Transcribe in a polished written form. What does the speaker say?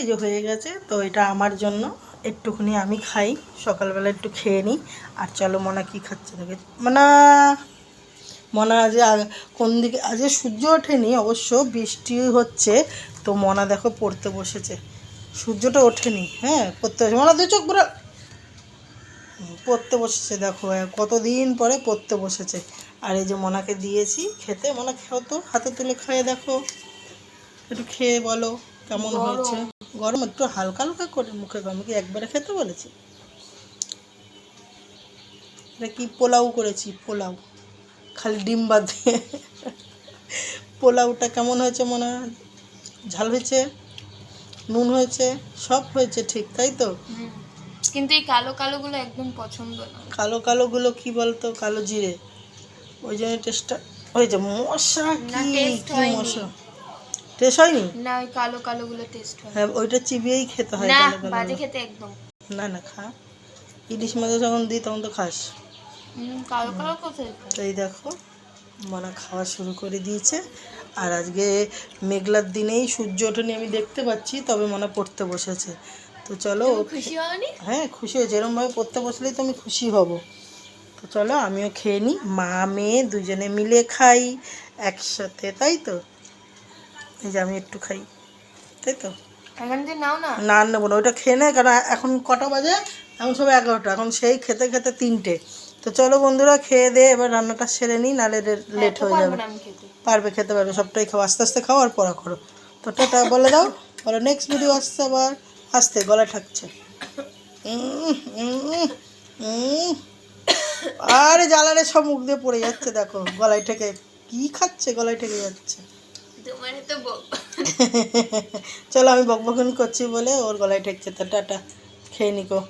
এই যে হয়ে গেছে। তো এটা আমার জন্য, একটুখানি আমি খাই, সকালবেলা একটু খেয়ে নিই। আর চলো মনা কি খাচ্ছে দেখে। মনা আজ কোন দিকে, আজ সূর্য ওঠেনি অবশ্য, বৃষ্টি হচ্ছে। তো মনা দেখো পড়তে বসেছে, সূর্যটা ওঠেনি। হ্যাঁ পড়তে বসে, মনা 2 চোখ পুরো পড়তে বসেছে। দেখো কতদিন পরে পড়তে বসেছে। আর এই যে মনাকে দিয়েছি খেতে, মনা খেও তো, হাতে তুলে খেয়ে দেখো, একটু খেয়ে বলো কেমন হয়েছে। গরম একটু হালকা হালকা করে মুখে, আমি কি একবারে খেতে বলেছি? এটা কি পোলাও করেছি, পোলাও, খালি ডিম বাদ দিয়ে। পোলাওটা কেমন হয়েছে মনে হয়? ঝাল হয়েছে, নুন হয়েছে, সব হয়েছে ঠিক, তাই তো? কিন্তু এই কালো কালোগুলো একদম পছন্দ না। কালো কালোগুলো কি বলতো, কালো জিরে, ওই জন্য টেস্টটা হয়েছে। মশা কি কি মশা, টেস্ট হয়নি না, ওই কালো কালোগুলো টেস্ট হয়। হ্যাঁ ওইটা চিবিয়েই খেতে হয়। না, কালো কালো বাজে খেতে একদম। না না খা, ইলিশ মাছ যখন দিই তখন তো খাস। কালো কালো কোথায়? তো এই দেখো মনা খাওয়া শুরু করে দিয়েছে। আর আজকে মেঘলার দিনেই সূর্য ওঠেনি আমি দেখতে পাচ্ছি, তবে মনা পড়তে বসেছে। তো চলো, খুশি হওনি? হ্যাঁ খুশি হয়েছে, এরমভাবে পড়তে বসলেই তো আমি খুশি হব। তো চলো আমিও খেয়ে নিই, মা মেয়ে দুজনে মিলে খাই একসাথে, তাই তো? এই যে আমি একটু খাই, তাই তো? এখান থেকে নাও না। না নেবো না, ওইটা খেয়ে নেয়, কারণ এখন কটা বাজে, এখন সব 11টা, এখন সেই খেতে খেতে 3টে। তো চলো বন্ধুরা খেয়ে দে এবার রান্নাটা সেরে নিই, নাহলে লেট হয়ে যাবে। পারবে, খেতে পারবে, সবটাই খাও, আস্তে আস্তে খাও আর পড়া করো। তো টাটা বলে দাও, বলো নেক্সট ভিডিও আসছে আবার। আসতে গলায় ঠাকছে। আরে জ্বালারে সব মুখ দিয়ে পড়ে যাচ্ছে, দেখো গলায় ঠেকে কি খাচ্ছে, গলায় ঠেকে যাচ্ছে। চলো আমি বকবকুনি করছি বলে ওর গলায় ঠেকছে। তো টাটা, খেয়ে নিকো।